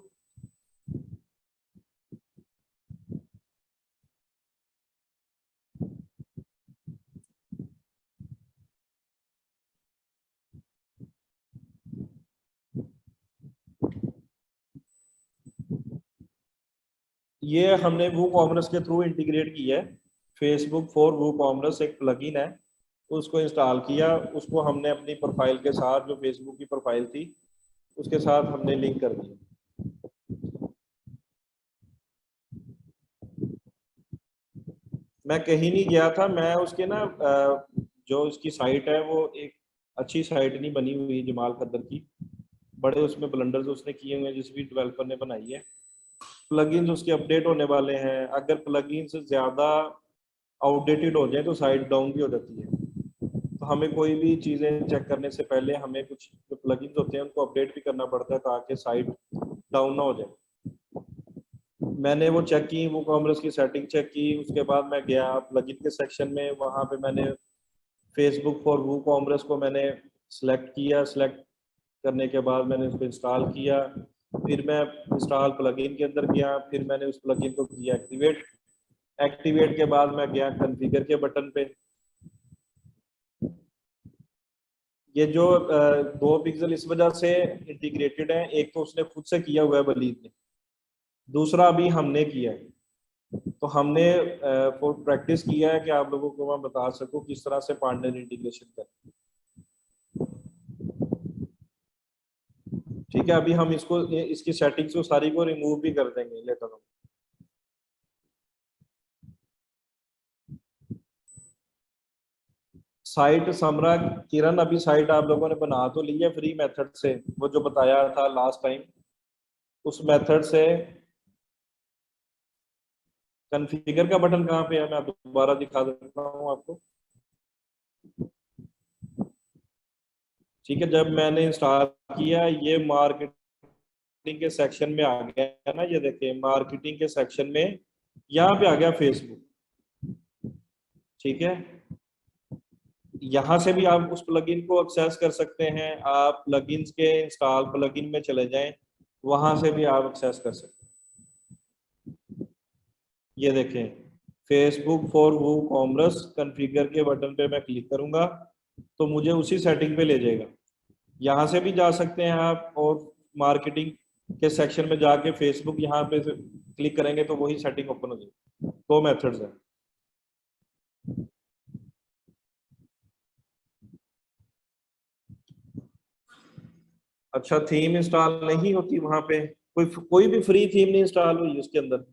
ये हमने वूकॉमर्स के थ्रू इंटीग्रेट किया है। फेसबुक फॉर वूकॉमर्स एक प्लगइन है, उसको इंस्टॉल किया, उसको हमने अपनी प्रोफाइल के साथ, जो फेसबुक की प्रोफाइल थी उसके साथ हमने लिंक कर दिया। मैं कहीं नहीं गया था, मैं उसके ना जो उसकी साइट है वो एक अच्छी साइट नहीं बनी हुई जमाल खद्दर की, बड़े उसमें ब्लंडर्स उसने किए हुए हैं जिस भी डेवलपर ने बनाई है। प्लगइन्स उसके अपडेट होने वाले हैं, अगर प्लगइन्स ज़्यादा आउटडेटेड हो जाए तो साइट डाउन भी हो जाती है। तो हमें कोई भी चीज़ें चेक करने से पहले हमें कुछ जो प्लगइन्स होते हैं उनको अपडेट भी करना पड़ता है ताकि साइट डाउन ना हो जाए। मैंने वो चेक की, वो कॉमर्स की सेटिंग चेक की, उसके बाद मैं गया प्लगइन के सेक्शन में, वहाँ पे मैंने फेसबुक फॉर वो कॉमर्स को मैंने सेलेक्ट किया। सेलेक्ट करने के बाद मैंने उसको इंस्टॉल किया, फिर मैं इंस्टॉल प्लगइन के अंदर गया, फिर मैंने उस प्लगइन को किया एक्टिवेट। एक्टिवेट के बाद मैं गया कॉन्फ़िगर के बटन पे। ये जो 2 पिक्सल इस वजह से इंटीग्रेटेड है, एक तो उसने खुद से किया हुआ है वलीद ने, दूसरा अभी हमने किया है, तो हमने फॉर प्रैक्टिस किया है कि आप लोगों को मैं बता सकूं किस तरह से पार्टनर इंटीग्रेशन करें। ठीक है, अभी हम इसको इसकी सेटिंग्स को सारी को रिमूव भी कर देंगे लेटर ऑन। साइट समरा किरण, अभी साइट आप लोगों ने बना तो ली है फ्री मेथड से, वो जो बताया था लास्ट टाइम, उस मेथड से कॉन्फ़िगर का बटन कहाँ पे है, मैं दोबारा दिखा देता हूँ आपको। ठीक है, जब मैंने इंस्टॉल किया ये मार्केटिंग के सेक्शन में आ गया है ना, ये देखिए मार्केटिंग के सेक्शन में यहाँ पे आ गया फेसबुक। ठीक है, यहाँ से भी आप उस प्लगइन को एक्सेस कर सकते हैं, आप प्लगइन्स के इंस्टॉल प्लगइन में चले जाएं, वहां से भी आप एक्सेस कर सकते हैं। ये देखें फेसबुक फॉर वूकॉमर्स कॉन्फ़िगर के बटन पे मैं क्लिक करूंगा तो मुझे उसी सेटिंग पे ले जाएगा। यहाँ से भी जा सकते हैं आप, और मार्केटिंग के सेक्शन में जाके फेसबुक यहाँ पे क्लिक करेंगे तो वही सेटिंग ओपन हो जाएगी। दो मेथड्स हैं। अच्छा, थीम इंस्टॉल नहीं होती वहां पे, कोई भी फ्री थीम नहीं इंस्टॉल हुई उसके अंदर।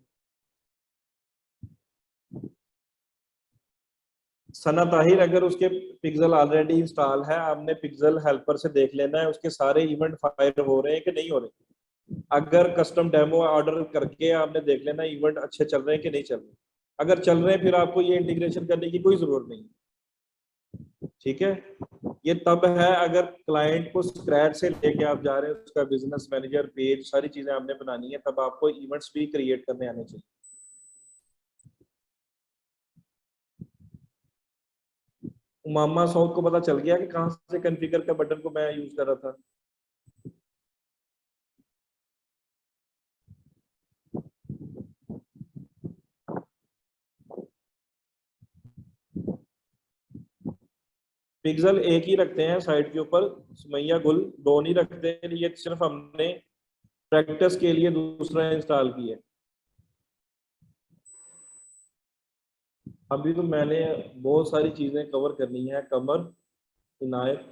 सना ताहिर, अगर उसके पिक्सल ऑलरेडी इंस्टॉल है, आपने पिक्सल हेल्पर से देख लेना है उसके सारे इवेंट फायर हो रहे हैं कि नहीं हो रहे। अगर कस्टम डेमो ऑर्डर करके आपने देख लेना इवेंट अच्छे चल रहे हैं कि नहीं चल रहे। अगर चल रहे हैं फिर आपको ये इंटीग्रेशन करने की कोई जरूरत नहीं। ठीक है, ये तब है अगर क्लाइंट को स्क्रैच से लेके आप जा रहे हैं, उसका बिजनेस मैनेजर पेज सारी चीजें आपने बनानी है, तब आपको इवेंट्स भी क्रिएट करने आने चाहिए। उमामा साउथ को पता चल गया कि कहां से कॉन्फ़िगर का बटन को मैं यूज कर रहा था। पिक्सल एक ही रखते हैं साइड के ऊपर, सुमैया गुल दो नहीं रखते, ये सिर्फ हमने प्रैक्टिस के लिए दूसरा इंस्टॉल किया। अभी तो मैंने बहुत सारी चीजें कवर करनी है। कमर इनायत,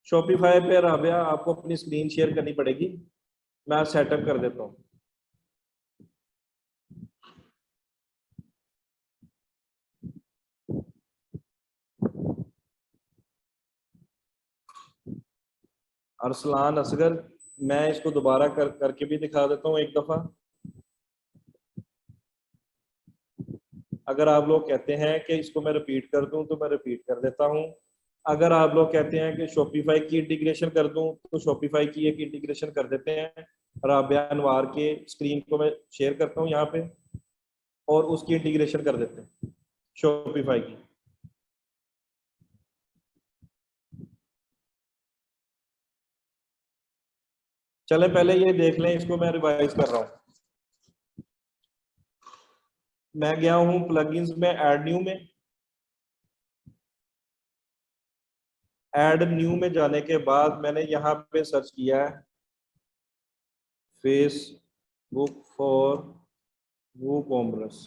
शॉपिफाई पे राबिया आपको अपनी स्क्रीन शेयर करनी पड़ेगी, मैं सेटअप कर देता हूँ। अरसलान असगर, मैं इसको दोबारा करके भी दिखा देता हूँ एक दफा। अगर आप लोग कहते हैं कि इसको मैं रिपीट कर दूं तो मैं रिपीट कर देता हूं। अगर आप लोग कहते हैं कि शॉपिफाई की इंटीग्रेशन कर दूं तो शॉपिफाई की एक इंटीग्रेशन कर देते हैं। राबिया अनवार के स्क्रीन को मैं शेयर करता हूं यहाँ पे, और उसकी इंटीग्रेशन कर देते हैं शॉपिफाई की। चले पहले ये देख लें, इसको मैं रिवाइज कर रहा हूँ। मैं गया हूं प्लगइन्स में, ऐड न्यू में। ऐड न्यू में जाने के बाद मैंने यहाँ पे सर्च किया है फेसबुक फॉर वूकॉमर्स।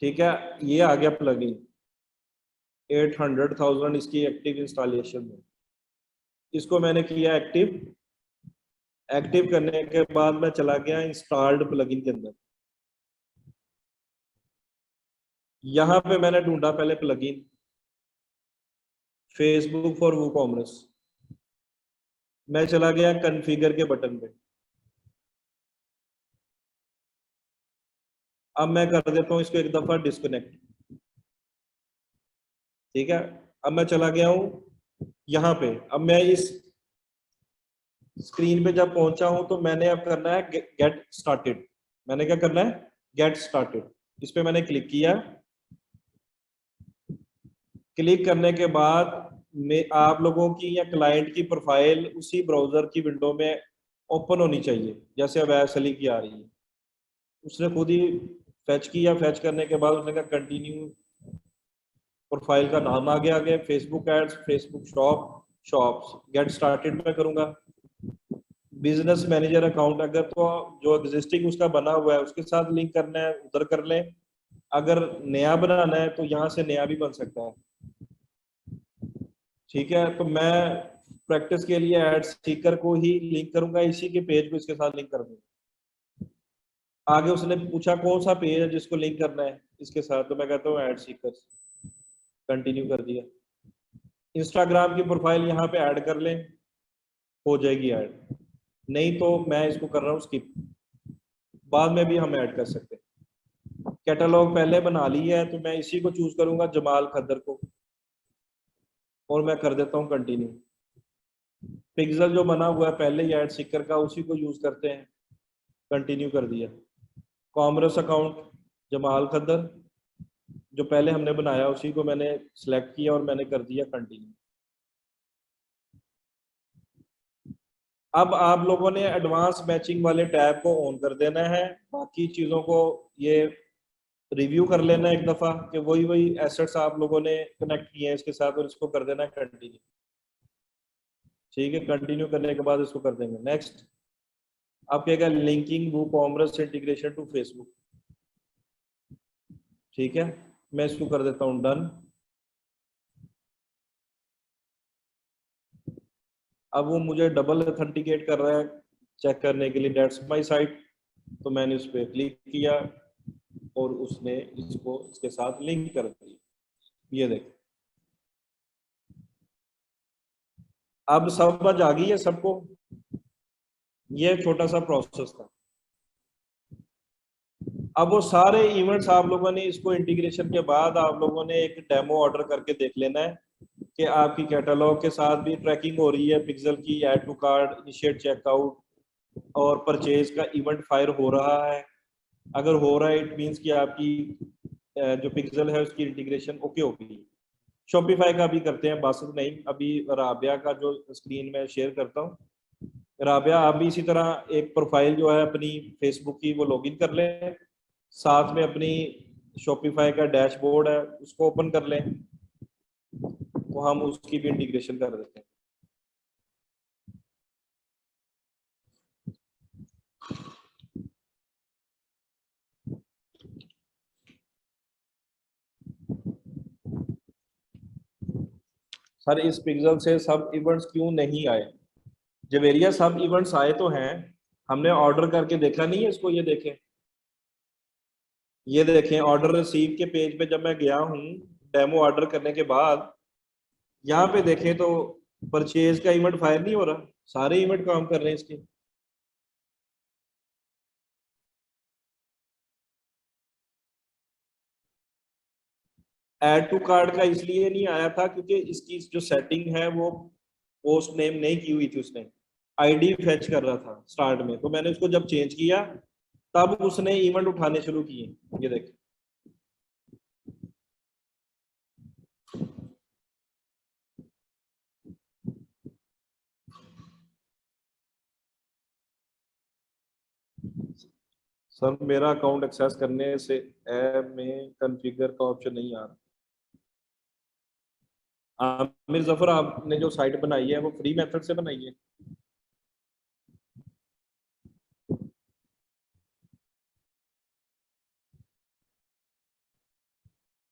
ठीक है, ये आ गया प्लगइन 800,000 इसकी एक्टिव इंस्टॉलेशन में। इसको मैंने किया एक्टिव। एक्टिव करने के बाद मैं चला गया इंस्टॉल्ड प्लगइन के अंदर। यहाँ पे मैंने ढूंढा पहले प्लगइन फेसबुक फॉर वूकॉमर्स। मैं चला गया कॉन्फ़िगर के बटन पे। अब मैं कर देता हूँ इसको एक दफा डिस्कनेक्ट। ठीक है, अब मैं चला गया हूं यहाँ पे। अब मैं इस स्क्रीन पे जब पहुंचा हूं तो मैंने अब करना है गेट स्टार्टेड। मैंने क्या करना है, गेट स्टार्टेड। इस पे मैंने क्लिक किया। क्लिक करने के बाद में आप लोगों की या क्लाइंट की प्रोफाइल उसी ब्राउजर की विंडो में ओपन होनी चाहिए, जैसे अब सली की आ रही है। उसने खुद ही फैच किया, फैच करने के बाद उसने कहा कंटिन्यू, प्रोफाइल का नाम आ गया, आगे Facebook ads, Facebook shops, get started में करूंगा। बिजनेस मैनेजर अकाउंट अगर तो जो एग्जिस्टिंग उसका बना हुआ है उसके साथ लिंक करना है उधर कर लें, अगर नया बनाना है तो यहाँ से नया भी बन सकता है। ठीक है, तो मैं प्रैक्टिस के लिए एड सीकर को ही लिंक करूंगा, इसी के पेज को इसके साथ लिंक कर दूंगा। आगे उसने पूछा कौन सा पेज है जिसको लिंक करना है इसके साथ, तो मैं कहता हूँ एड सीकर, कंटिन्यू कर दिया। इंस्टाग्राम की प्रोफाइल यहाँ पे ऐड कर लें, हो जाएगी ऐड, नहीं तो मैं इसको कर रहा हूँ स्किप, बाद में भी हम ऐड कर सकते हैं। कैटलॉग पहले बना लिया है तो मैं इसी को चूज करूंगा, जमाल खद्दर को, और मैं कर देता हूँ कंटिन्यू। पिक्सल जो बना हुआ है पहले ही ऐड सीकर का, उसी को यूज करते हैं, कंटिन्यू कर दिया। कॉमर्स अकाउंट जमाल खद्दर जो पहले हमने बनाया उसी को मैंने सिलेक्ट किया और मैंने कर दिया कंटिन्यू। अब आप लोगों ने एडवांस मैचिंग वाले टैब को ऑन कर देना है, बाकी चीजों को ये रिव्यू कर लेना है एक दफा कि वही एसेट्स आप लोगों ने कनेक्ट किए हैं इसके साथ, और इसको कर देना है कंटिन्यू। ठीक है, कंटिन्यू करने के बाद इसको कर देंगे नेक्स्ट। आप क्या linking WooCommerce integration to Facebook. ठीक है, मैं इसको कर देता हूँ डन। अब वो मुझे डबल ऑथेंटिकेट कर रहा है चेक करने के लिए, दैट्स माय साइट, तो मैंने उस पर क्लिक किया और उसने इसको इसके साथ लिंक कर दिया। ये देख, अब समझ आ गई है सबको, ये छोटा सा प्रोसेस था। अब वो सारे इवेंट्स आप लोगों ने इसको इंटीग्रेशन के बाद आप लोगों ने एक डेमो ऑर्डर करके देख लेना है कि आपकी कैटलॉग के साथ भी ट्रैकिंग हो रही है, पिक्सल की, add to cart, initiate checkout और परचेज का इवेंट फायर हो रहा है। अगर हो रहा है इट मींस कि आपकी जो पिक्सल है उसकी इंटीग्रेशन ओके होगी। शॉपिफाई का भी करते हैं, बासत नहीं, अभी राबिया का जो स्क्रीन में शेयर करता हूँ। राबिया आप भी इसी तरह एक प्रोफाइल जो है अपनी फेसबुक की वो लॉगिन कर लें, साथ में अपनी शॉपिफाई का डैशबोर्ड है उसको ओपन कर लें, तो हम उसकी भी इंटीग्रेशन कर देते हैं। सर इस पिक्सल से सब इवेंट्स क्यों नहीं आए? जवेरिया सब इवेंट्स आए तो हैं, हमने ऑर्डर करके देखा नहीं है इसको। ये देखें ऑर्डर रिसीव के पेज पे जब मैं गया हूँ डेमो ऑर्डर करने के बाद, यहाँ पे देखें तो परचेज का इवेंट फायर नहीं हो रहा, सारे इवेंट काम कर रहे हैं इसके। ऐड टू कार्ड का इसलिए नहीं आया था क्योंकि इसकी जो सेटिंग है वो पोस्ट नेम नहीं की हुई थी, उसने आईडी फेच कर रहा था स्टार्ट में, तो मैंने उसको जब चेंज किया तब उसने इवेंट उठाने शुरू किए। ये देख, सर मेरा अकाउंट एक्सेस करने से ऐप में कॉन्फ़िगर का ऑप्शन नहीं आ रहा। आमिर जफर आपने जो साइट बनाई है वो फ्री मेथड से बनाई है?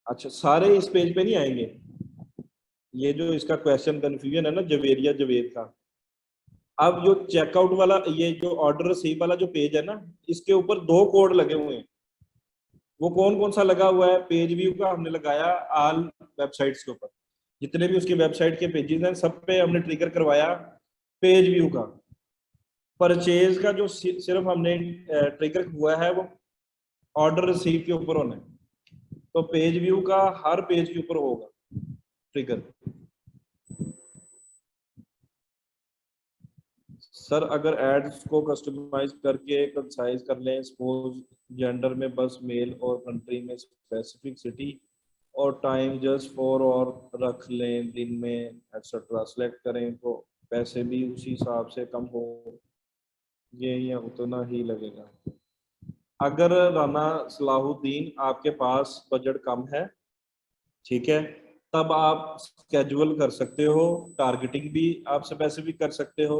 अच्छा, सारे इस पेज पे नहीं आएंगे। ये जो इसका क्वेश्चन कंफ्यूजन है ना जवेरिया जवेद का, अब जो चेकआउट वाला, ये जो ऑर्डर रिसीव वाला जो पेज है ना, इसके ऊपर 2 कोड लगे हुए हैं। वो कौन कौन सा लगा हुआ है? पेज व्यू का हमने लगाया ऑल वेबसाइट्स के ऊपर, जितने भी उसकी वेबसाइट के पेजेस हैं सब पे हमने ट्रिगर करवाया पेज व्यू का। परचेज का जो सिर्फ हमने ट्रिगर हुआ है वो ऑर्डर रिसीव के ऊपर होना है, तो पेज व्यू का हर पेज के ऊपर होगा ट्रिगर। सर अगर एड्स को कस्टमाइज करके कंसाइज कर लें, सपोज जेंडर में बस मेल और कंट्री में स्पेसिफिक सिटी और टाइम जस्ट फॉर और रख लें दिन में एक्सेट्रा, सेलेक्ट करें तो पैसे भी उसी हिसाब से कम हो, ये या उतना ही लगेगा। अगर राना सलाहुद्दीन आपके पास बजट कम है, ठीक है, तब आप स्केजुअल कर सकते हो, टारगेटिंग भी आप स्पेसिफिक कर सकते हो।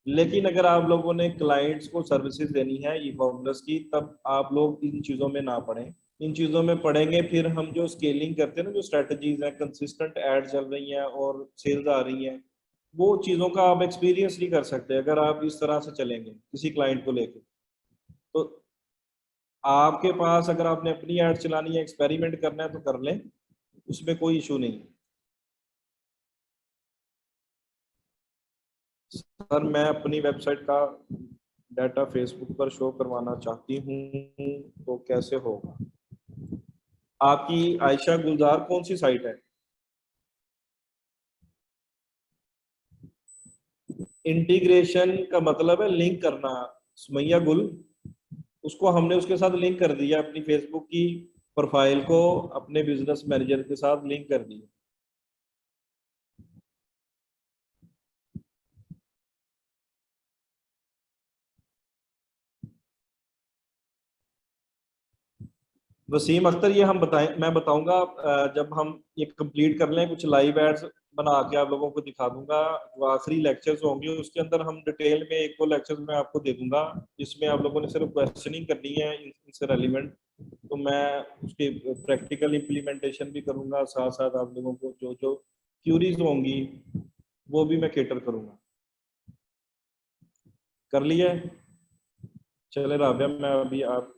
लेकिन अगर आप लोगों ने क्लाइंट्स को सर्विसेज देनी है ई कॉमर्स की, तब आप लोग इन चीज़ों में ना पड़ें। इन चीज़ों में पढ़ेंगे फिर हम जो स्केलिंग करते हैं ना, जो स्ट्रेटजीज हैं, कंसिस्टेंट एड चल रही हैं और सेल्स आ रही हैं, वो चीज़ों का आप एक्सपीरियंस नहीं कर सकते अगर आप इस तरह से चलेंगे किसी क्लाइंट को लेकर। तो आपके पास अगर आपने अपनी ऐड चलानी है, एक्सपेरिमेंट करना है तो कर लें, उसमें कोई इशू नहीं। सर मैं अपनी वेबसाइट का डाटा फेसबुक पर शो करवाना चाहती हूँ तो कैसे होगा? आपकी आयशा गुलजार कौन सी साइट है? इंटीग्रेशन का मतलब है लिंक करना, सुमैया गुल, उसको हमने उसके साथ लिंक कर दिया, अपनी फेसबुक की प्रोफाइल को अपने बिजनेस मैनेजर के साथ लिंक कर दिया। वसीम अख्तर, ये हम बताएं, मैं बताऊंगा जब हम ये कंप्लीट कर लें, कुछ लाइव एड्स बना के आप लोगों को दिखा दूंगा। जो आखिरी लेक्चर्स होंगे उसके अंदर हम डिटेल में एक दो लेक्चर्स में आपको दे दूंगा, जिसमें आप लोगों ने सिर्फ क्वेश्चनिंग करनी है इनसे रेलिवेंट। तो मैं उसकी प्रैक्टिकल इम्प्लीमेंटेशन भी करूंगा, साथ साथ आप लोगों को जो जो क्यूरीज होंगी वो भी मैं केटर करूंगा। कर लिया? चले राबिया, मैं अभी आप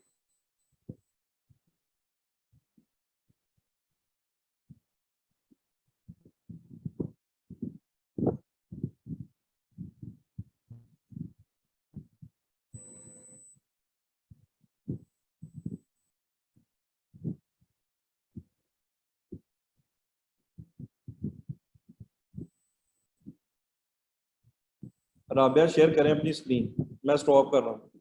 राबिया शेयर करें अपनी स्क्रीन, मैं स्टॉप कर रहा हूँ।